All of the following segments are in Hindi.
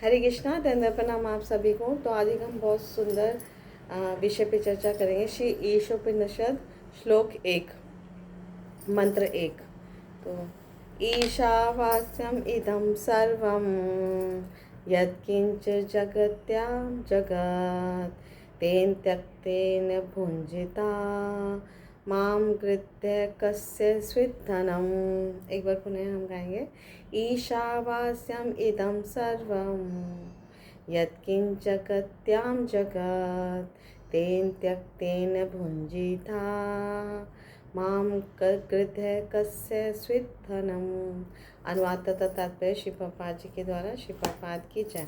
हरे कृष्णा, धन्य प्रणाम आप सभी को। तो आज एक हम बहुत सुंदर विषय पे चर्चा करेंगे। श्री ईशोपनिषद श्लोक 1 मंत्र 1। तो ईशावास्यम इदं सर्वं यत्किंच जगत्यां जगत् तेन त्यक्तेन भुंजिता माम कृत्य कस्य स्विद्धनम। एक बार पुनः हम गाएंगे। ईशावास्यम इदं सर्वं यत्किंच जगत्यां जगत् तेन त्यक्तेन भुंजिता माम कृत्य कस्य स्विद्धनम। अनुवाद तथा तात्पर्य श्री प्रभुपाद जी के द्वारा। श्री प्रभुपाद की जय।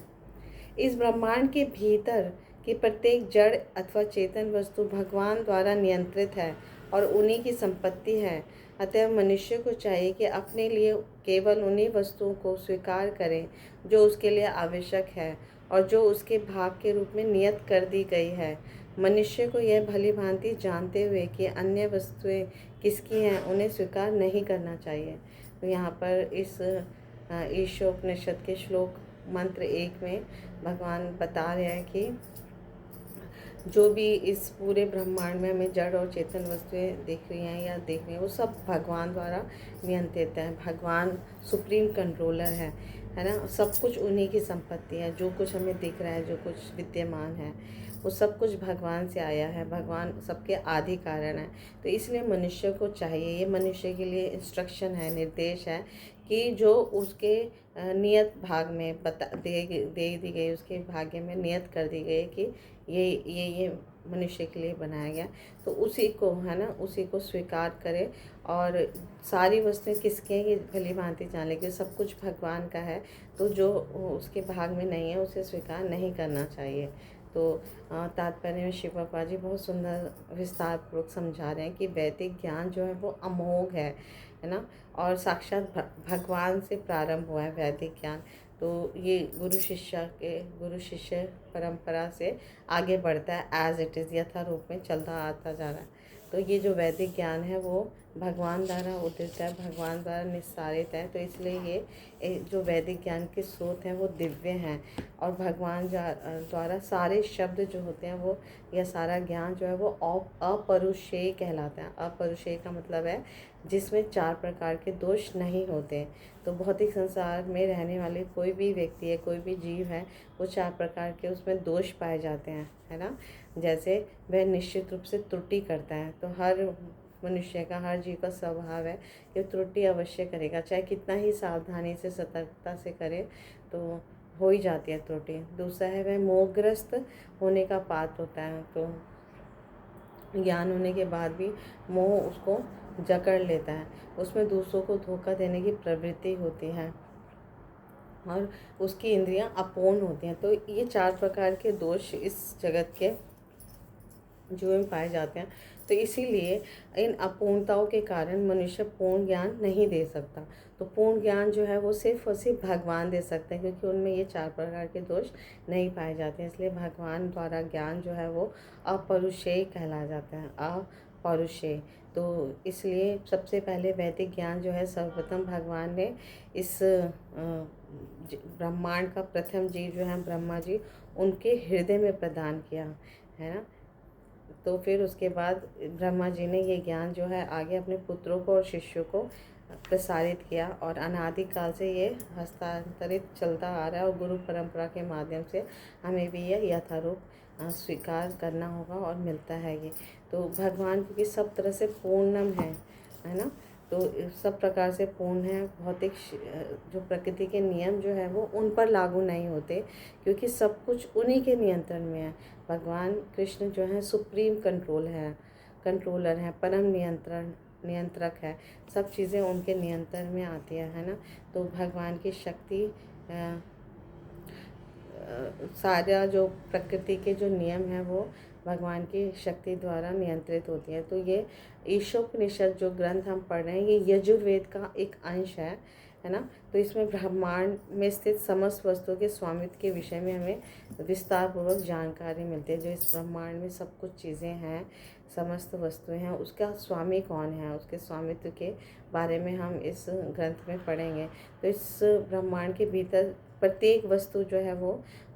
इस ब्रह्मांड के भीतर की प्रत्येक जड़ अथवा चेतन वस्तु भगवान द्वारा नियंत्रित है और उन्हीं की संपत्ति है। अतः मनुष्य को चाहिए कि अपने लिए केवल उन्हीं वस्तुओं को स्वीकार करे जो उसके लिए आवश्यक है और जो उसके भाग के रूप में नियत कर दी गई है। मनुष्य को यह भली भांति जानते हुए कि अन्य वस्तुएं किसकी हैं, उन्हें स्वीकार नहीं करना चाहिए। तो यहाँ पर इस ईशोपनिषद के श्लोक मंत्र 1 में भगवान बता रहे हैं कि जो भी इस पूरे ब्रह्मांड में हमें जड़ और चेतन वस्तुएं दिख रही हैं या देख रही हैं, वो सब भगवान द्वारा नियंत्रित है। भगवान सुप्रीम कंट्रोलर है ना। सब कुछ उन्हीं की संपत्ति है। जो कुछ हमें दिख रहा है, जो कुछ विद्यमान है, वो सब कुछ भगवान से आया है। भगवान सबके आदि कारण है। तो इसलिए मनुष्य को चाहिए, ये मनुष्य के लिए इंस्ट्रक्शन है, निर्देश है कि जो उसके नियत भाग में दे दी गई, उसके भाग्य में नियत कर दी गई कि ये मनुष्य के लिए बनाया गया, तो उसी को है ना, उसी को स्वीकार करे। और सारी वस्तुएं किसकी हैं ये भली भांति जान ले कि सब कुछ भगवान का है। तो जो उसके भाग में नहीं है उसे स्वीकार नहीं करना चाहिए। तो तात्पर्य में शिव बाबा जी बहुत सुंदर विस्तार पूर्वक समझा रहे हैं कि वैदिक ज्ञान जो है वो अमोघ है ना, और साक्षात भगवान से प्रारंभ हुआ है वैदिक ज्ञान। तो ये गुरु शिष्य परंपरा से आगे बढ़ता है, एज इट इज़ यथा रूप में चलता आता जा रहा है। तो ये जो वैदिक ज्ञान है वो भगवान द्वारा उदित है, भगवान द्वारा निस्सारित है। तो इसलिए ये जो वैदिक ज्ञान के स्रोत हैं वो दिव्य हैं। और भगवान द्वारा सारे शब्द जो होते हैं वो, यह सारा ज्ञान जो है वो अपरुषेय कहलाता है। अपरुषेय का मतलब है जिसमें 4 प्रकार के दोष नहीं होते। तो भौतिक संसार में रहने वाले कोई भी व्यक्ति है, कोई भी जीव है, वो 4 प्रकार के उसमें दोष पाए जाते हैं, है ना। जैसे वह निश्चित रूप से त्रुटि करता है। तो हर मनुष्य का, हर जीव का स्वभाव है कि त्रुटि अवश्य करेगा, चाहे कितना ही सावधानी से सतर्कता से करे तो हो ही जाती है त्रुटि। दूसरा है वह मोहग्रस्त होने का पात्र होता है। तो ज्ञान होने के बाद भी मोह उसको जकड़ लेता है, उसमें दूसरों को धोखा देने की प्रवृत्ति होती है और उसकी इंद्रियां अपूर्ण होती हैं। तो ये 4 प्रकार के दोष इस जगत के जीव में पाए जाते हैं। तो इसीलिए इन अपूर्णताओं के कारण मनुष्य पूर्ण ज्ञान नहीं दे सकता। तो पूर्ण ज्ञान जो है वो सिर्फ और सिर्फ भगवान दे सकते हैं, क्योंकि उनमें ये 4 प्रकार के दोष नहीं पाए जाते हैं। इसलिए भगवान द्वारा ज्ञान जो है वो अपरुषेय कहला जाता है, अपरुषेय। तो इसलिए सबसे पहले वैदिक ज्ञान जो है सर्वप्रथम भगवान ने इस ब्रह्मांड का प्रथम जीव जो है ब्रह्मा जी, उनके हृदय में प्रदान किया, है ना। तो फिर उसके बाद ब्रह्मा जी ने ये ज्ञान जो है आगे अपने पुत्रों को और शिष्यों को प्रसारित किया और अनादिकाल से ये हस्तांतरित चलता आ रहा है। और गुरु परंपरा के माध्यम से हमें भी यह यथारूप स्वीकार करना होगा और मिलता है ये। तो भगवान क्योंकि सब तरह से पूर्णम है ना, तो सब प्रकार से पूर्ण है। भौतिक जो प्रकृति के नियम जो है वो उन पर लागू नहीं होते, क्योंकि सब कुछ उन्हीं के नियंत्रण में है। भगवान कृष्ण जो है सुप्रीम कंट्रोलर हैं, परम नियंत्रक है। सब चीज़ें उनके नियंत्रण में आती है ना। तो भगवान की शक्ति सारा जो प्रकृति के जो नियम हैं वो भगवान की शक्ति द्वारा नियंत्रित होती है। तो ये ईशोपनिषद जो ग्रंथ हम पढ़ रहे हैं ये यजुर्वेद का एक अंश है ना। तो इसमें ब्रह्मांड में स्थित समस्त वस्तुओं के स्वामित्व के विषय में हमें विस्तार पूर्वक जानकारी मिलती है। जो इस ब्रह्मांड में सब कुछ चीज़ें हैं, समस्त वस्तुएं हैं, उसका स्वामी कौन है, उसके स्वामित्व के बारे में हम इस ग्रंथ में पढ़ेंगे। तो इस ब्रह्मांड के भीतर प्रत्येक वस्तु जो है वो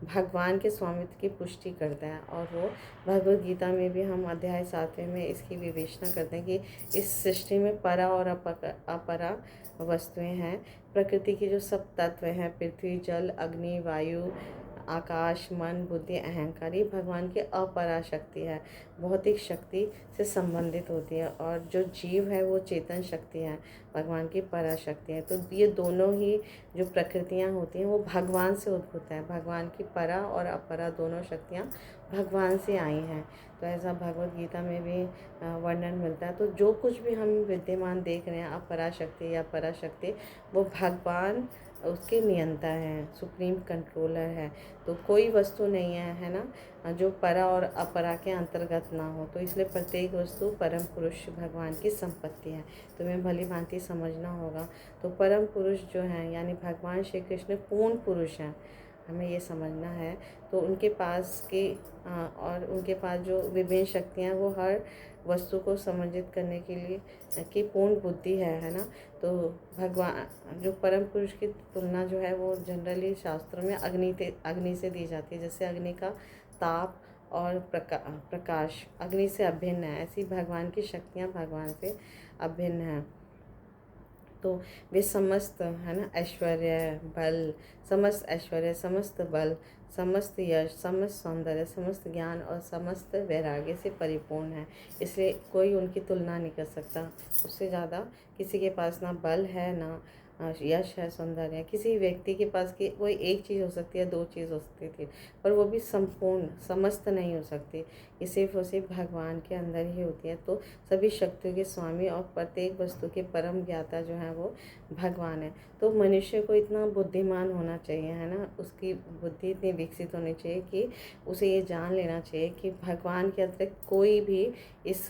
भगवान के स्वामित्व की पुष्टि करता है। और वो भगवद गीता में भी हम अध्याय 7वें में इसकी विवेचना करते हैं कि इस सृष्टि में परा और अपरा वस्तुएं हैं। प्रकृति के जो सब तत्व हैं, पृथ्वी, जल, अग्नि, वायु, आकाश, मन, बुद्धि, अहंकार, ये भगवान की अपरा शक्ति है, भौतिक शक्ति से संबंधित होती है। और जो जीव है वो चेतन शक्ति है, भगवान की परा शक्ति है। तो ये दोनों ही जो प्रकृतियाँ होती हैं वो भगवान से उद्भूत है। भगवान की परा और अपरा दोनों शक्तियाँ भगवान से आई हैं। तो ऐसा भगवद गीता में भी वर्णन मिलता है। तो जो कुछ भी हम विद्यमान देख रहे हैं, अपरा शक्ति या परा शक्ति, वो भगवान उसके नियंता है, सुप्रीम कंट्रोलर है। तो कोई वस्तु नहीं है ना, जो परा और अपरा के अंतर्गत ना हो। तो इसलिए प्रत्येक वस्तु परम पुरुष भगवान की संपत्ति है। तुम्हें भली भांति समझना होगा। तो परम पुरुष जो हैं यानी भगवान श्री कृष्ण पूर्ण पुरुष हैं, हमें ये समझना है। तो उनके पास के और उनके पास जो विभिन्न शक्तियाँ, वो हर वस्तु को समन्वित करने के लिए की पूर्ण बुद्धि है ना। तो भगवान जो परम पुरुष की तुलना जो है वो जनरली शास्त्रों में अग्नि से दी जाती है। जैसे अग्नि का ताप और प्रकाश अग्नि से अभिन्न है, ऐसी भगवान की शक्तियाँ भगवान से अभिन्न हैं। तो वे समस्त है ना ऐश्वर्य, बल, समस्त ऐश्वर्य, समस्त बल, समस्त यश, समस्त सौंदर्य, समस्त ज्ञान और समस्त वैराग्य से परिपूर्ण है। इसलिए कोई उनकी तुलना नहीं कर सकता। उससे ज़्यादा किसी के पास ना बल है, ना यश है, सौंदर्य है। किसी व्यक्ति के पास की कोई एक चीज़ हो सकती है, दो चीज़ हो सकती थी, पर वो भी संपूर्ण समस्त नहीं हो सकती। ये सिर्फ और सिर्फ भगवान के अंदर ही होती है। तो सभी शक्तियों के स्वामी और प्रत्येक वस्तु के परम ज्ञाता जो हैं वो भगवान है। तो मनुष्य को इतना बुद्धिमान होना चाहिए है ना, उसकी बुद्धि इतनी विकसित होनी चाहिए कि उसे ये जान लेना चाहिए कि भगवान के अतिरिक्त कोई भी इस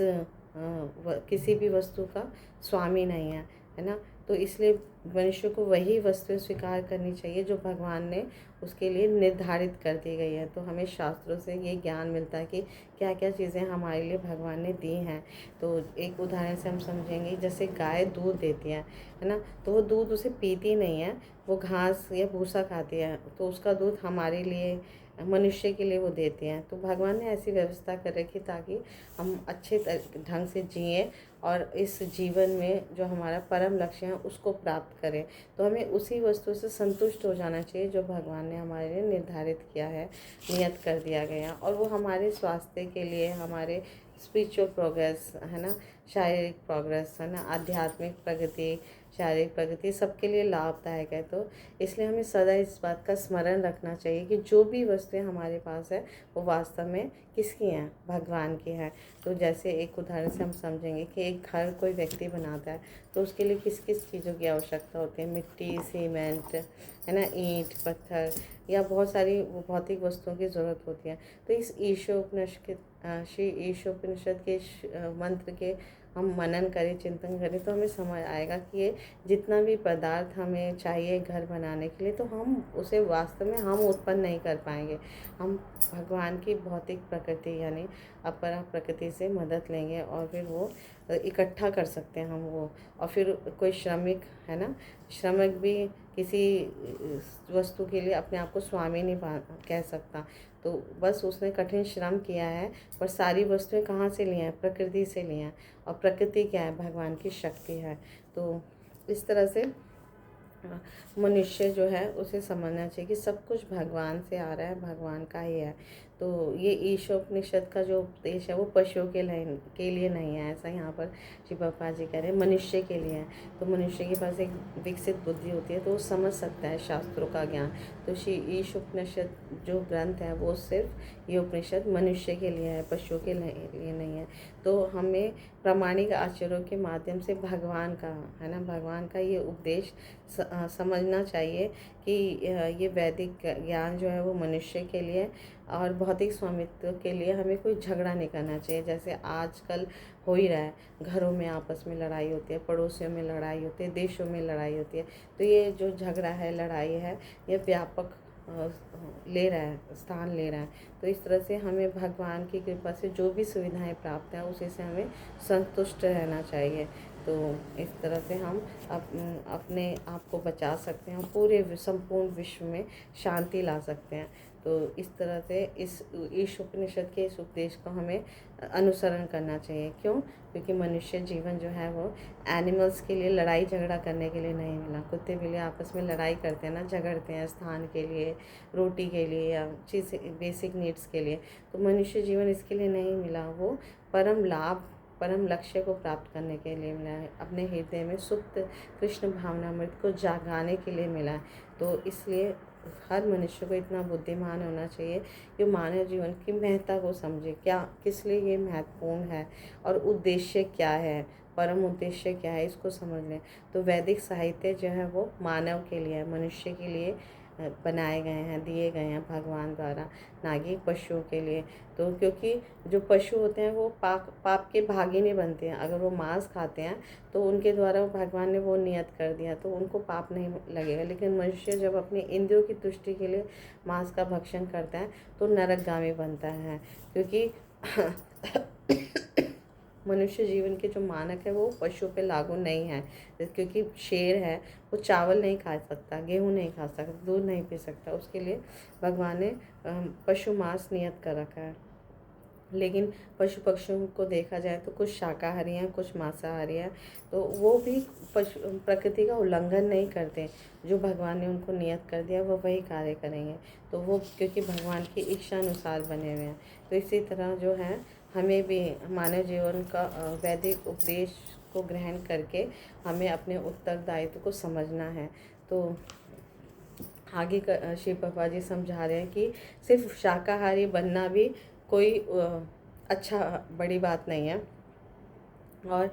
किसी भी वस्तु का स्वामी नहीं है ना। तो इसलिए मनुष्य को वही वस्तुएं स्वीकार करनी चाहिए जो भगवान ने उसके लिए निर्धारित कर दी गई है। तो हमें शास्त्रों से ये ज्ञान मिलता है कि क्या क्या चीज़ें हमारे लिए भगवान ने दी हैं। तो एक उदाहरण से हम समझेंगे, जैसे गाय दूध देती है ना, तो वो दूध उसे पीती नहीं है, वो घास या भूसा खाती है। तो उसका दूध हमारे लिए, मनुष्य के लिए वो देते हैं। तो भगवान ने ऐसी व्यवस्था कर रखी ताकि हम अच्छे ढंग से जिएं और इस जीवन में जो हमारा परम लक्ष्य है उसको प्राप्त करें। तो हमें उसी वस्तु से संतुष्ट हो जाना चाहिए जो भगवान ने हमारे लिए निर्धारित किया है, नियत कर दिया गया। और वो हमारे स्वास्थ्य के लिए, हमारे स्पिरिचुअल प्रोग्रेस है ना, शारीरिक प्रोग्रेस है ना, आध्यात्मिक प्रगति, शारीरिक प्रगति सबके लिए लाभदायक है। तो इसलिए हमें सदा इस बात का स्मरण रखना चाहिए कि जो भी वस्तुएं हमारे पास है वो वास्तव में किसकी हैं, भगवान की हैं। तो जैसे एक उदाहरण से हम समझेंगे कि एक घर कोई व्यक्ति बनाता है तो उसके लिए किस किस चीज़ों की आवश्यकता होती है, मिट्टी, सीमेंट है ना, ईंट, पत्थर या बहुत सारी भौतिक वस्तुओं की ज़रूरत होती है। तो इस श्री ईशोपनिषद के मंत्र के हम मनन करें, चिंतन करें तो हमें समझ आएगा कि ये जितना भी पदार्थ हमें चाहिए घर बनाने के लिए, तो हम उसे वास्तव में हम उत्पन्न नहीं कर पाएंगे। हम भगवान की भौतिक प्रकृति यानी अपरा प्रकृति से मदद लेंगे और फिर वो इकट्ठा कर सकते हैं हम वो। और फिर कोई श्रमिक है ना, श्रमिक भी किसी वस्तु के लिए अपने आप को स्वामी नहीं कह सकता। तो बस उसने कठिन श्रम किया है, पर सारी वस्तुएं कहाँ से ली हैं, प्रकृति से ली हैं। और प्रकृति क्या है, भगवान की शक्ति है। तो इस तरह से मनुष्य जो है उसे समझना चाहिए कि सब कुछ भगवान से आ रहा है, भगवान का ही है। तो ये ईशोपनिषद का जो उपदेश है वो पशुओं के लिए नहीं है, ऐसा यहाँ पर श्री प्रभुपाद जी कह रहे हैं, मनुष्य के लिए है। तो मनुष्य के पास एक विकसित बुद्धि होती है तो वो समझ सकता है शास्त्रों का ज्ञान। तो श्री ईशोपनिषद जो ग्रंथ है वो सिर्फ ये उपनिषद मनुष्य के लिए है, पशुओं के लिए नहीं है। तो हमें प्रामाणिक आचरणों के माध्यम से भगवान का है ना, भगवान का ये उपदेश समझना चाहिए कि ये वैदिक ज्ञान जो है वो मनुष्य के लिए और भौतिक स्वामित्व के लिए हमें कोई झगड़ा नहीं करना चाहिए। जैसे आजकल हो ही रहा है, घरों में आपस में लड़ाई होती है, पड़ोसियों में लड़ाई होती है, देशों में लड़ाई होती है। तो ये जो झगड़ा है, लड़ाई है, ये व्यापक स्थान ले रहा है। तो इस तरह से हमें भगवान की कृपा से जो भी सुविधाएं प्राप्त हैं उसी से हमें संतुष्ट रहना चाहिए तो इस तरह से हम अपने आप को बचा सकते हैं और पूरे संपूर्ण विश्व में शांति ला सकते हैं। तो इस तरह से इस ईशोपनिषद के इस उपदेश को हमें अनुसरण करना चाहिए। क्यों? क्योंकि मनुष्य जीवन जो है वो एनिमल्स के लिए लड़ाई झगड़ा करने के लिए नहीं मिला। कुत्ते बिल्ली आपस में लड़ाई करते हैं ना, झगड़ते हैं स्थान के लिए, रोटी के लिए या चीज़ बेसिक नीड्स के लिए। तो मनुष्य जीवन इसके लिए नहीं मिला, वो परम लाभ परम लक्ष्य को प्राप्त करने के लिए मिला है, अपने हृदय में सुप्त कृष्ण भावनामृत को जागाने के लिए मिला है। तो इसलिए हर मनुष्य को इतना बुद्धिमान होना चाहिए कि मानव जीवन की महत्ता को समझे, क्या किस लिए ये महत्वपूर्ण है और उद्देश्य क्या है, परम उद्देश्य क्या है, इसको समझ लें। तो वैदिक साहित्य जो है वो मानव के लिए, मनुष्य के लिए बनाए गए हैं, दिए गए हैं भगवान द्वारा, ना कि पशुओं के लिए। तो क्योंकि जो पशु होते हैं वो पाप के भागी नहीं बनते हैं। अगर वो मांस खाते हैं तो उनके द्वारा भगवान ने वो नियत कर दिया, तो उनको पाप नहीं लगेगा। लेकिन मनुष्य जब अपने इंद्रियों की तुष्टि के लिए मांस का भक्षण करता है तो नरकगामी बनता है। क्योंकि मनुष्य जीवन के जो मानक है वो पशु पे लागू नहीं है। क्योंकि शेर है, वो चावल नहीं खा सकता, गेहूँ नहीं खा सकता, दूध नहीं पी सकता, उसके लिए भगवान ने पशु मांस नियत कर रखा है। लेकिन पशु पक्षियों को देखा जाए तो कुछ शाकाहारी हैं, कुछ मांसाहारी हैं, तो वो भी प्रकृति का उल्लंघन नहीं करते। जो भगवान ने उनको नियत कर दिया वो वही कार्य करेंगे। तो वो क्योंकि भगवान की इच्छा अनुसार बने हुए हैं। तो इसी तरह जो है हमें भी मानव जीवन का वैदिक उपदेश को ग्रहण करके हमें अपने उत्तरदायित्व को समझना है। तो आगे शिव बाबा जी समझा रहे हैं कि सिर्फ शाकाहारी बनना भी कोई अच्छा बड़ी बात नहीं है, और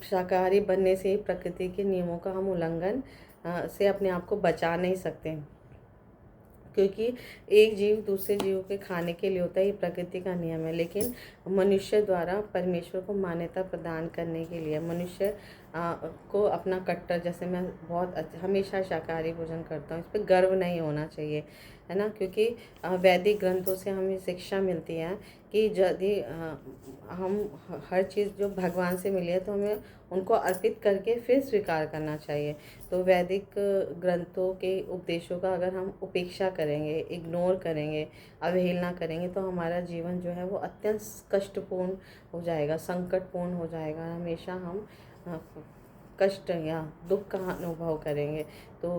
शाकाहारी बनने से ही प्रकृति के नियमों का हम उल्लंघन से अपने आप को बचा नहीं सकते। क्योंकि एक जीव दूसरे जीव के खाने के लिए होता है, ये प्रकृति का नियम है। लेकिन मनुष्य द्वारा परमेश्वर को मान्यता प्रदान करने के लिए मनुष्य को अपना कट्टर, जैसे मैं बहुत हमेशा शाकाहारी भोजन करता हूँ, इस पर गर्व नहीं होना चाहिए, है ना। क्योंकि वैदिक ग्रंथों से हमें शिक्षा मिलती है कि यदि हम हर चीज़ जो भगवान से मिली है तो हमें उनको अर्पित करके फिर स्वीकार करना चाहिए। तो वैदिक ग्रंथों के उपदेशों का अगर हम उपेक्षा करेंगे, इग्नोर करेंगे, अवहेलना करेंगे तो हमारा जीवन जो है वो अत्यंत कष्टपूर्ण हो जाएगा, संकटपूर्ण हो जाएगा। हमेशा हम कष्ट या दुख का अनुभव करेंगे। तो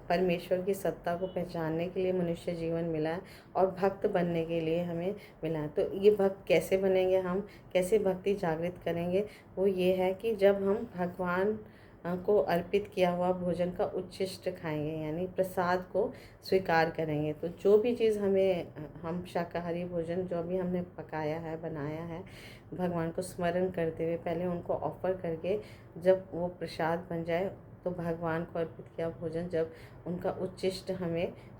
परमेश्वर की सत्ता को पहचानने के लिए मनुष्य जीवन मिला है और भक्त बनने के लिए हमें मिला है। तो ये भक्त कैसे बनेंगे, हम कैसे भक्ति जागृत करेंगे, वो ये है कि जब हम भगवान को अर्पित किया हुआ भोजन का उच्छिष्ट खाएंगे, यानी प्रसाद को स्वीकार करेंगे। तो जो भी चीज़ हम शाकाहारी भोजन जो भी हमने पकाया है, बनाया है, भगवान को स्मरण करते हुए पहले उनको ऑफर करके जब वो प्रसाद बन जाए तो भगवान को अर्पित किया भोजन जब उनका उच्छिष्ट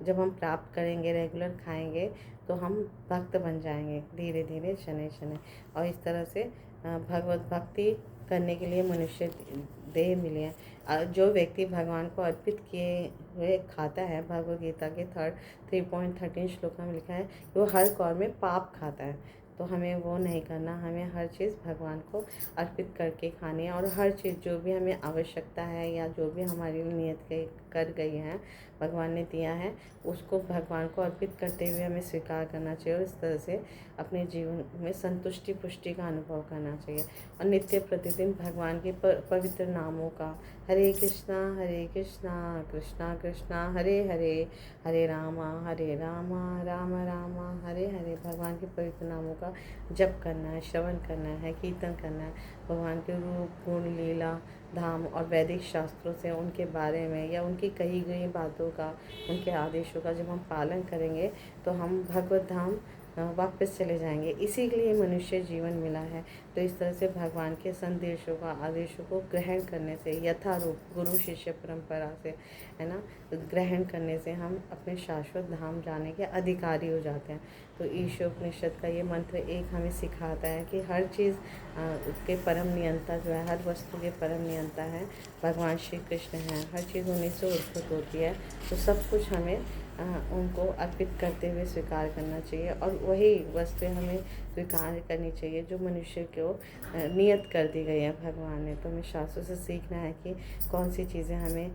जब हम प्राप्त करेंगे, रेगुलर खाएंगे, तो हम भक्त बन जाएंगे धीरे धीरे, शनै शनै। और इस तरह से भगवत भक्ति करने के लिए मनुष्य देह मिले हैं। जो व्यक्ति भगवान को अर्पित किए हुए खाता है, भगवद गीता के 3.13 श्लोक में लिखा है कि वो हर कौर में पाप खाता है। तो हमें वो नहीं करना, हमें हर चीज़ भगवान को अर्पित करके खानी है। और हर चीज़ जो भी हमें आवश्यकता है या जो भी हमारी नियत कर गई है, भगवान ने दिया है, उसको भगवान को अर्पित करते हुए हमें स्वीकार करना चाहिए और इस तरह से अपने जीवन में संतुष्टि पुष्टि का अनुभव करना चाहिए। और नित्य प्रतिदिन भगवान के पवित्र नामों का हरे कृष्णा कृष्णा कृष्णा हरे हरे, हरे रामा राम रामा हरे हरे, भगवान के पवित्र नामों का जप करना है, श्रवण करना है, कीर्तन करना है। भगवान के रूप गुण लीला धाम और वैदिक शास्त्रों से उनके बारे में या उनकी कही गई बातों का, उनके आदेशों का जब हम पालन करेंगे तो हम भगवत धाम वापस चले जाएंगे। इसी के लिए मनुष्य जीवन मिला है। तो इस तरह से भगवान के संदेशों का, आदेशों को ग्रहण करने से, यथारूप गुरु शिष्य परंपरा से, है ना, ग्रहण करने से हम अपने शाश्वत धाम जाने के अधिकारी हो जाते हैं। तो ईशोपनिषद का ये मंत्र एक हमें सिखाता है कि हर चीज़ के परम नियंता जो है, हर वस्तु के परम नियंता है भगवान श्री कृष्ण हैं। हर चीज़ उन्हीं से उद्भुत होती है। तो सब कुछ हमें उनको अर्पित करते हुए स्वीकार करना चाहिए, और वही वस्तुएं हमें स्वीकार करनी चाहिए जो मनुष्य को नियत कर दी गई है भगवान ने। तो हमें शास्त्रों से सीखना है कि कौन सी चीज़ें हमें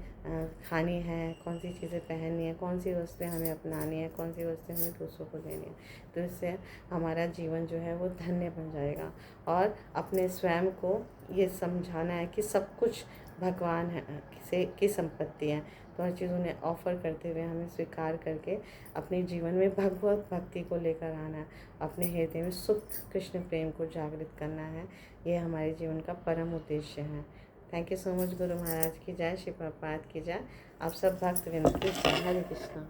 खानी है, कौन सी चीज़ें पहननी है, कौन सी वस्तुएं हमें अपनानी है, कौन सी वस्तुएं हमें दूसरों को देनी है। तो इससे हमारा जीवन जो है वो धन्य बन जाएगा। और अपने स्वयं को ये समझाना है कि सब कुछ भगवान है से की संपत्ति है। तो हर चीज़ उन्हें ऑफ़र करते हुए हमें स्वीकार करके अपने जीवन में भगवत भक्ति को लेकर आना है, अपने हृदय में शुद्ध कृष्ण प्रेम को जागृत करना है। ये हमारे जीवन का परम उद्देश्य है। Thank you so much. Guru Maharaj की जय, श्री प्रभुपाद की जय। आप सब भक्त विनती, हरे कृष्णा।